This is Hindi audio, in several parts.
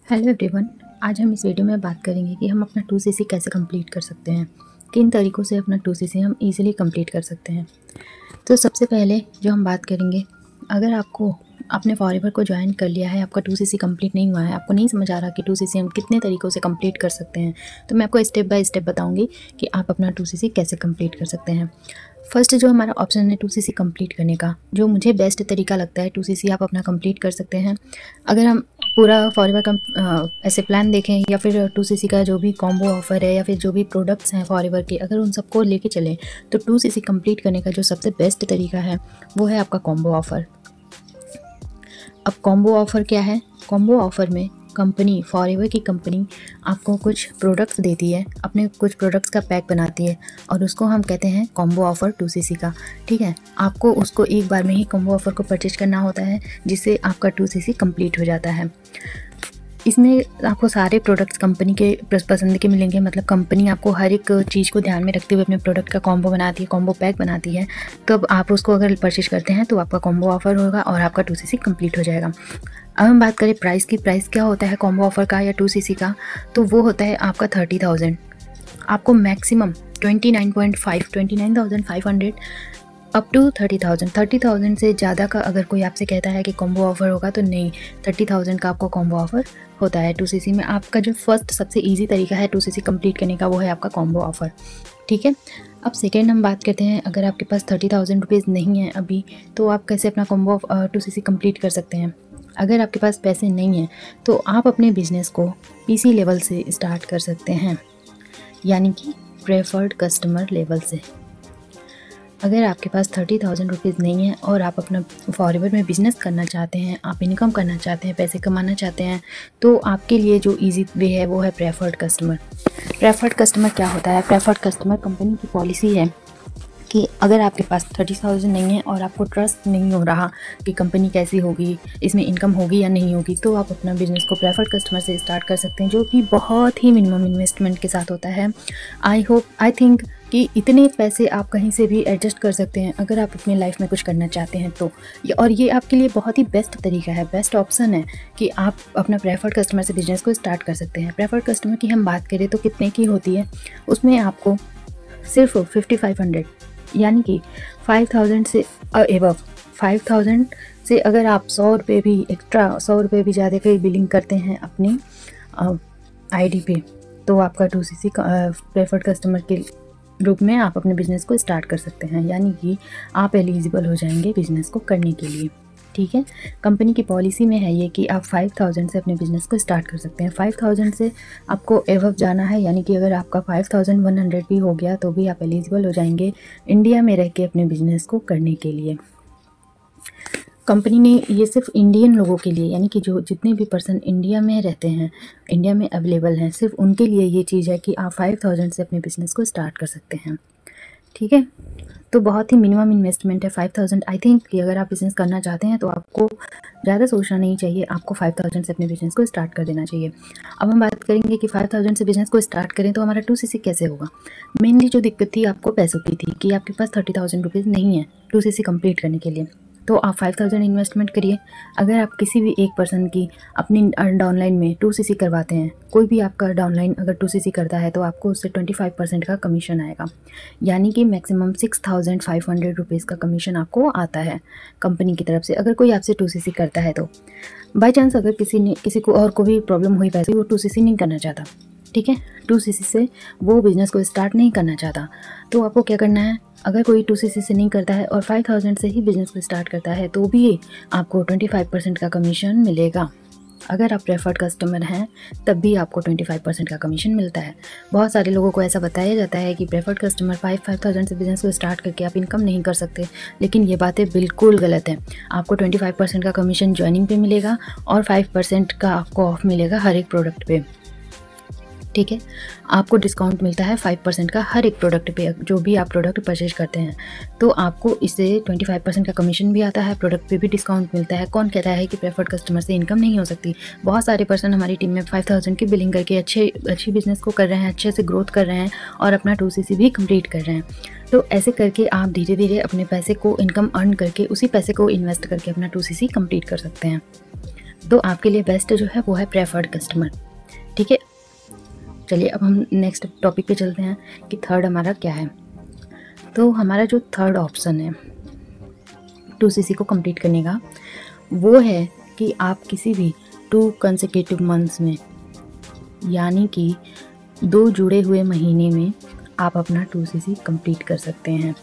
Hello everyone. आज हम इस वीडियो में बात करेंगे कि हम अपना 2cc कैसे कंप्लीट कर सकते हैं, किन तरीक़ों से अपना 2cc हम इजीली कंप्लीट कर सकते हैं। तो सबसे पहले जो हम बात करेंगे, अगर आपको आपने फॉरएवर को ज्वाइन कर लिया है, आपका 2cc कंप्लीट नहीं हुआ है, आपको नहीं समझ आ रहा कि 2cc हम कितने तरीक़ों से कंप्लीट कर सकते हैं, तो मैं आपको स्टेप बाय स्टेप बताऊँगी कि आप अपना 2cc कैसे कंप्लीट कर सकते हैं। फर्स्ट जो हमारा ऑप्शन है 2cc कंप्लीट करने का, जो मुझे बेस्ट तरीका लगता है 2cc आप अपना कंप्लीट कर सकते हैं। अगर हम पूरा फॉरएवर का ऐसे प्लान देखें या फिर 2cc का जो भी कॉम्बो ऑफ़र है या फिर जो भी प्रोडक्ट्स हैं फॉरएवर के, अगर उन सबको लेके चलें तो 2cc कंप्लीट करने का जो सबसे बेस्ट तरीका है वो है आपका कॉम्बो ऑफ़र। अब कॉम्बो ऑफ़र क्या है? कॉम्बो ऑफ़र में कंपनी फॉरएवर की कंपनी आपको कुछ प्रोडक्ट्स देती है, अपने कुछ प्रोडक्ट्स का पैक बनाती है और उसको हम कहते हैं कॉम्बो ऑफ़र 2cc का। ठीक है, आपको उसको एक बार में ही कॉम्बो ऑफ़र को परचेज करना होता है, जिससे आपका 2cc कंप्लीट हो जाता है। इसमें आपको सारे प्रोडक्ट्स कंपनी के पसंद के मिलेंगे, मतलब कंपनी आपको हर एक चीज़ को ध्यान में रखते हुए अपने प्रोडक्ट का कॉम्बो बनाती है, कॉम्बो पैक बनाती है। तब आप उसको अगर परचेज करते हैं तो आपका कॉम्बो ऑफ़र होगा और आपका 2cc कंप्लीट हो जाएगा। अब हम बात करें प्राइस की। प्राइस क्या होता है कॉम्बो ऑफ़र का या 2cc का? तो वो होता है आपका 30,000। आपको मैक्सिमम 29,500 अप टू 30,000 से ज़्यादा का अगर कोई आपसे कहता है कि कॉम्बो ऑफ़र होगा तो नहीं, 30,000 का आपको कॉम्बो ऑफ़र होता है 2cc में। आपका जो फर्स्ट सबसे इजी तरीका है 2cc कंप्लीट करने का वो है आपका कॉम्बो ऑफ़र। ठीक है, अब सेकेंड हम बात करते हैं, अगर आपके पास 30,000 रुपीज़ नहीं है अभी, तो आप कैसे अपना कॉम्बो 2cc कंप्लीट कर सकते हैं। अगर आपके पास पैसे नहीं हैं तो आप अपने बिज़नेस को पीसी लेवल से स्टार्ट कर सकते हैं, यानी कि प्रेफर्ड कस्टमर लेवल से। अगर आपके पास 30,000 रुपीज़ नहीं है और आप अपना फॉरएवर में बिज़नेस करना चाहते हैं, आप इनकम करना चाहते हैं, पैसे कमाना चाहते हैं, तो आपके लिए जो इजी वे है वो है प्रेफर्ड कस्टमर। प्रेफर्ड कस्टमर क्या होता है? प्रेफर्ड कस्टमर कंपनी की पॉलिसी है कि अगर आपके पास 30,000 नहीं है और आपको ट्रस्ट नहीं हो रहा कि कंपनी कैसी होगी, इसमें इनकम होगी या नहीं होगी, तो आप अपना बिज़नेस को प्रेफर्ड कस्टमर से स्टार्ट कर सकते हैं, जो कि बहुत ही मिनिमम इन्वेस्टमेंट के साथ होता है। आई थिंक कि इतने पैसे आप कहीं से भी एडजस्ट कर सकते हैं अगर आप अपनी लाइफ में कुछ करना चाहते हैं तो। और ये आपके लिए बहुत ही बेस्ट तरीका है, बेस्ट ऑप्शन है कि आप अपना प्रेफर्ड कस्टमर से बिज़नेस को स्टार्ट कर सकते हैं। प्रेफर्ड कस्टमर की हम बात करें तो कितने की होती है, उसमें आपको सिर्फ 5,500 यानी कि 5,000 से एबव 5,000 से अगर आप 100 रुपये भी एक्स्ट्रा, 100 रुपये भी ज़्यादा की बिलिंग करते हैं अपनी आईडी पे, तो आपका 2cc प्रेफर्ड कस्टमर के रूप में आप अपने बिज़नेस को स्टार्ट कर सकते हैं, यानी कि आप एलिजिबल हो जाएंगे बिज़नेस को करने के लिए। ठीक है, कंपनी की पॉलिसी में है ये कि आप 5,000 से अपने बिज़नेस को स्टार्ट कर सकते हैं। 5,000 से आपको एवव जाना है, यानी कि अगर आपका 5,100 भी हो गया तो भी आप एलिजिबल हो जाएंगे इंडिया में रह के अपने बिज़नेस को करने के लिए। कंपनी ने ये सिर्फ इंडियन लोगों के लिए, यानी कि जो जितने भी पर्सन इंडिया में रहते हैं, इंडिया में अवेलेबल हैं, सिर्फ उनके लिए ये चीज़ है कि आप 5,000 से अपने बिज़नेस को स्टार्ट कर सकते हैं। ठीक है, तो बहुत ही मिनिमम इन्वेस्टमेंट है 5,000। आई थिंक कि अगर आप बिज़नेस करना चाहते हैं तो आपको ज़्यादा सोचना नहीं चाहिए, आपको 5,000 से अपने बिज़नेस को स्टार्ट कर देना चाहिए। अब हम बात करेंगे कि 5,000 से बिज़नेस को स्टार्ट करें तो हमारा 2cc कैसे होगा। मेनली जो दिक्कत थी आपको पैसों की थी कि आपके पास 30,000 रुपीज़ नहीं है 2cc कंप्लीट करने के लिए, तो आप 5,000 इन्वेस्टमेंट करिए। अगर आप किसी भी एक पर्सन की अपनी डाउनलाइन में 2cc करवाते हैं, कोई भी आपका डाउनलाइन अगर 2cc करता है तो आपको उससे 25% का कमीशन आएगा, यानी कि मैक्सिमम 6,500 रुपीज़ का कमीशन आपको आता है कंपनी की तरफ से अगर कोई आपसे 2cc करता है तो। बाई चांस अगर किसी को और को भी प्रॉब्लम हुई पैसे, वो 2cc नहीं करना चाहता, ठीक है, 2cc से वो बिज़नेस को स्टार्ट नहीं करना चाहता, तो आपको क्या करना है, अगर कोई 2cc से नहीं करता है और 5,000 से ही बिज़नेस को स्टार्ट करता है तो भी आपको 25% का कमीशन मिलेगा। अगर आप प्रेफर्ड कस्टमर हैं तब भी आपको 25% का कमीशन मिलता है। बहुत सारे लोगों को ऐसा बताया जाता है कि प्रेफर्ड कस्टमर 5,000 से बिज़नेस को स्टार्ट करके आप इनकम नहीं कर सकते, लेकिन ये बातें बिल्कुल गलत हैं। आपको 25% का कमीशन ज्वाइनिंग पे मिलेगा और 5% का आपको ऑफ मिलेगा हर एक प्रोडक्ट पे। ठीक है, आपको डिस्काउंट मिलता है 5% का हर एक प्रोडक्ट पे, जो भी आप प्रोडक्ट परचेज करते हैं, तो आपको इससे 25% का कमीशन भी आता है, प्रोडक्ट पे भी डिस्काउंट मिलता है। कौन कहता है कि प्रेफर्ड कस्टमर से इनकम नहीं हो सकती? बहुत सारे पर्सन हमारी टीम में 5,000 की बिलिंग करके अच्छी बिज़नेस को कर रहे हैं, अच्छे से ग्रोथ कर रहे हैं और अपना 2cc भी कंप्लीट कर रहे हैं। तो ऐसे करके आप धीरे धीरे अपने पैसे को इनकम अर्न करके उसी पैसे को इन्वेस्ट करके अपना 2cc कंप्लीट कर सकते हैं। तो आपके लिए बेस्ट जो है वो है प्रेफर्ड कस्टमर। ठीक है, चलिए अब हम नेक्स्ट टॉपिक पे चलते हैं कि थर्ड हमारा क्या है। तो हमारा जो थर्ड ऑप्शन है 2cc को कंप्लीट करने का, वो है कि आप किसी भी 2 कंसेक्यूटिव मंथ्स में, यानी कि 2 जुड़े हुए महीने में आप अपना 2cc कंप्लीट कर सकते हैं।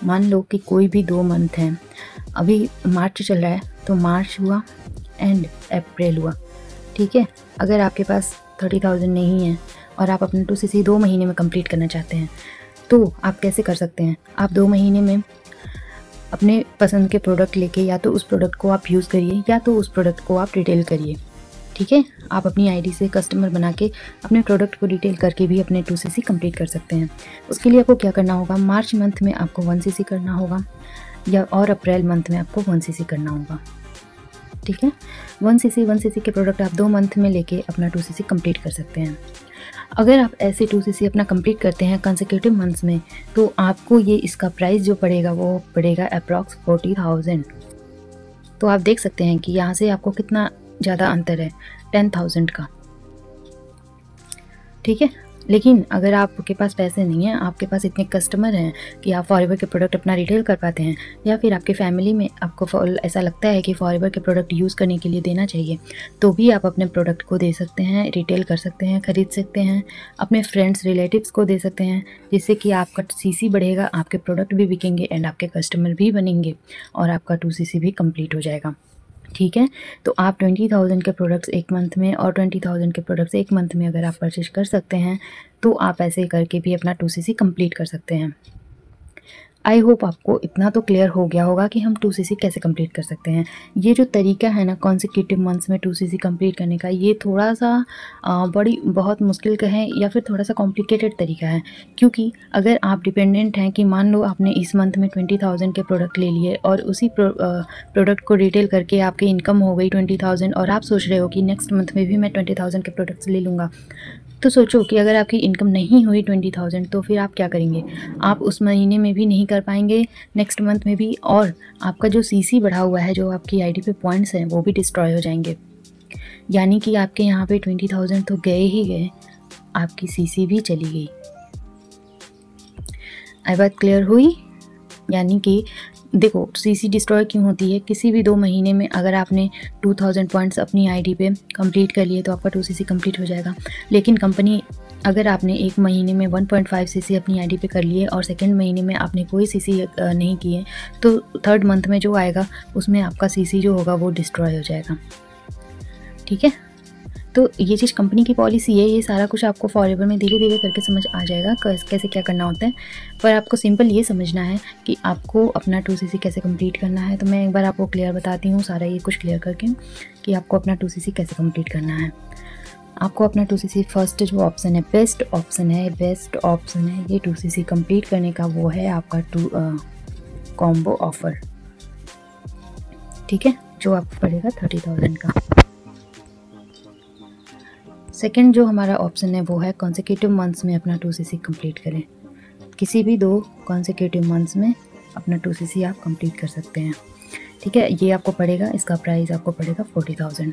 मान लो कि कोई भी 2 मंथ हैं, अभी मार्च चल रहा है तो मार्च हुआ एंड अप्रैल हुआ। ठीक है, अगर आपके पास 30,000 नहीं है और आप अपना 2cc 2 महीने में कंप्लीट करना चाहते हैं तो आप कैसे कर सकते हैं। आप 2 महीने में अपने पसंद के प्रोडक्ट लेके या तो उस प्रोडक्ट को आप यूज़ करिए या तो उस प्रोडक्ट को आप रिटेल करिए। ठीक है, आप अपनी आईडी से कस्टमर बना के अपने प्रोडक्ट को रिटेल करके भी अपने 2cc कंप्लीट कर सकते हैं। उसके लिए आपको क्या करना होगा, मार्च मंथ में आपको 1cc करना होगा या और अप्रैल मंथ में आपको 1cc करना होगा। ठीक है, 1cc के प्रोडक्ट आप 2 मंथ में लेके अपना 2cc कंप्लीट कर सकते हैं। अगर आप ऐसे 2cc अपना कंप्लीट करते हैं कंसेक्यूटिव मंथ्स में तो आपको ये इसका प्राइस जो पड़ेगा वो पड़ेगा अप्रॉक्स 40,000। तो आप देख सकते हैं कि यहाँ से आपको कितना ज़्यादा अंतर है, 10,000 का। ठीक है, लेकिन अगर आपके पास पैसे नहीं हैं, आपके पास इतने कस्टमर हैं कि आप फॉरएवर के प्रोडक्ट अपना रिटेल कर पाते हैं, या फिर आपके फैमिली में आपको ऐसा लगता है कि फॉरएवर के प्रोडक्ट यूज़ करने के लिए देना चाहिए, तो भी आप अपने प्रोडक्ट को दे सकते हैं, रिटेल कर सकते हैं, ख़रीद सकते हैं, अपने फ्रेंड्स रिलेटिव्स को दे सकते हैं, जिससे कि आपका CC बढ़ेगा, आपके प्रोडक्ट भी बिकेंगे एंड आपके कस्टमर भी बनेंगे और आपका 2cc भी कंप्लीट हो जाएगा। ठीक है, तो आप 20,000 के प्रोडक्ट्स 1 मंथ में और 20,000 के प्रोडक्ट्स 1 मंथ में अगर आप परचेज कर सकते हैं तो आप ऐसे करके भी अपना 2cc कंप्लीट कर सकते हैं। आई होप आपको इतना तो क्लियर हो गया होगा कि हम 2cc कैसे कंप्लीट कर सकते हैं। ये जो तरीका है ना कॉन्सेक्यूटिव मंथ्स में 2cc कंप्लीट करने का, ये थोड़ा सा बहुत मुश्किल का है या फिर थोड़ा सा कॉम्प्लिकेटेड तरीका है, क्योंकि अगर आप डिपेंडेंट हैं कि मान लो आपने इस मंथ में 20,000 के प्रोडक्ट ले लिए और उसी प्रोडक्ट को रिटेल करके आपकी इनकम हो गई 20,000 और आप सोच रहे हो कि नेक्स्ट मंथ में भी मैं 20,000 के प्रोडक्ट्स ले लूँगा, तो सोचो कि अगर आपकी इनकम नहीं हुई 20,000 तो फिर आप क्या करेंगे। आप उस महीने में भी नहीं कर पाएंगे, नेक्स्ट मंथ में भी, और आपका जो CC बढ़ा हुआ है, जो आपकी आईडी पे पॉइंट्स हैं, वो भी डिस्ट्रॉय हो जाएंगे। यानी कि आपके यहाँ पे 20,000 तो गए ही गए, आपकी CC भी चली गई। आई बात क्लियर हुई? यानी कि देखो CC डिस्ट्रॉय क्यों होती है, किसी भी 2 महीने में अगर आपने 2,000 पॉइंट्स अपनी आईडी पे कंप्लीट कर लिए तो आपका 2cc कंप्लीट हो जाएगा। लेकिन कंपनी, अगर आपने 1 महीने में 1.5 cc अपनी आईडी पे कर लिए और सेकंड महीने में आपने कोई CC नहीं किए, तो थर्ड मंथ में जो आएगा उसमें आपका CC जो होगा वो डिस्ट्रॉय हो जाएगा। ठीक है, तो ये चीज़ कंपनी की पॉलिसी है। ये सारा कुछ आपको फॉरएवर में धीरे धीरे करके समझ आ जाएगा कैसे क्या करना होता है, पर आपको सिंपल ये समझना है कि आपको अपना 2cc कैसे कंप्लीट करना है। तो मैं एक बार आपको क्लियर बताती हूँ सारा ये कुछ क्लियर करके कि आपको अपना 2cc कैसे कंप्लीट करना है। आपको अपना 2cc फर्स्ट जो ऑप्शन है, बेस्ट ऑप्शन है ये 2cc कंप्लीट करने का, वो है आपका कॉम्बो ऑफ़र। ठीक है, जो आपको पड़ेगा 30,000 का। सेकंड जो हमारा ऑप्शन है वो है कॉन्सेक्यूटिव मंथ्स में अपना 2cc कंप्लीट करें। किसी भी 2 कॉन्सेक्यूटिव मंथ्स में अपना 2cc आप कंप्लीट कर सकते हैं। ठीक है, ये आपको पड़ेगा, इसका प्राइस आपको पड़ेगा 40,000।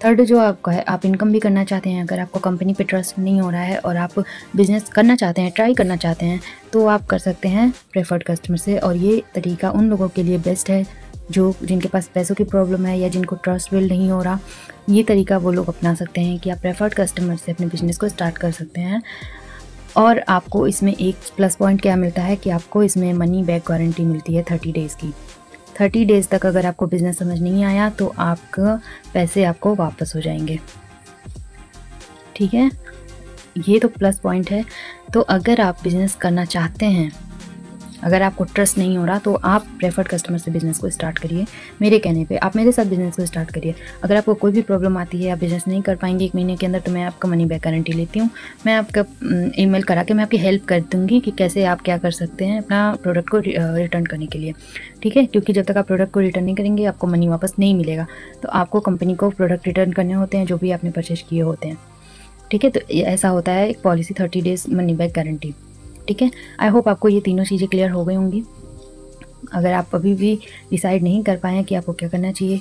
थर्ड जो आपका है, आप इनकम भी करना चाहते हैं, अगर आपको कंपनी पे ट्रस्ट नहीं हो रहा है और आप बिज़नेस करना चाहते हैं, ट्राई करना चाहते हैं, तो आप कर सकते हैं प्रेफर्ड कस्टमर से। और ये तरीका उन लोगों के लिए बेस्ट है जिनके पास पैसों की प्रॉब्लम है या जिनको ट्रस्ट बिल्ड नहीं हो रहा। ये तरीका वो लोग अपना सकते हैं कि आप प्रेफर्ड कस्टमर से अपने बिज़नेस को स्टार्ट कर सकते हैं। और आपको इसमें एक प्लस पॉइंट क्या मिलता है कि आपको इसमें मनी बैक गारंटी मिलती है 30 डेज़ की। 30 डेज़ तक अगर आपको बिज़नेस समझ नहीं आया तो आपका पैसे आपको वापस हो जाएंगे। ठीक है, ये तो प्लस पॉइंट है। तो अगर आप बिज़नेस करना चाहते हैं, अगर आपको ट्रस्ट नहीं हो रहा, तो आप प्रेफर्ड कस्टमर से बिज़नेस को स्टार्ट करिए। मेरे कहने पे आप मेरे साथ बिज़नेस को स्टार्ट करिए। अगर आपको कोई भी प्रॉब्लम आती है, आप बिज़नेस नहीं कर पाएंगे 1 महीने के अंदर, तो मैं आपका मनी बैक गारंटी लेती हूँ। मैं आपका ईमेल करा के मैं आपकी हेल्प कर दूँगी कि कैसे आप क्या कर सकते हैं अपना प्रोडक्ट को रिटर्न करने के लिए। ठीक है, क्योंकि जब तक आप प्रोडक्ट को रिटर्न नहीं करेंगे आपको मनी वापस नहीं मिलेगा। तो आपको कंपनी को प्रोडक्ट रिटर्न करने होते हैं जो भी आपने परचेज किए होते हैं। ठीक है, तो ऐसा होता है एक policy 30 days money back guarantee. ठीक है, आई होप आपको ये तीनों चीज़ें क्लियर हो गई होंगी। अगर आप अभी भी डिसाइड नहीं कर पाए हैं कि आपको क्या करना चाहिए,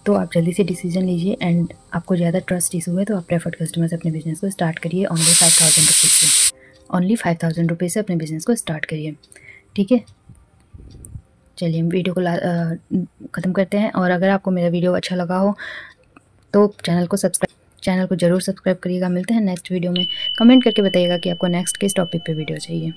तो आप जल्दी से डिसीजन लीजिए। एंड आपको ज़्यादा ट्रस्ट इशू है तो आप प्रेफर्ड कस्टमर से अपने बिजनेस को स्टार्ट करिए। ओनली 5000 रुपीज़ से, ओनली 5000 रुपीज़ से अपने बिजनेस को स्टार्ट करिए। ठीक है, चलिए हम वीडियो को ख़त्म करते हैं। और अगर आपको मेरा वीडियो अच्छा लगा हो तो चैनल को ज़रूर सब्सक्राइब करिएगा। मिलते हैं नेक्स्ट वीडियो में। कमेंट करके बताइएगा कि आपको नेक्स्ट किस टॉपिक पे वीडियो चाहिए।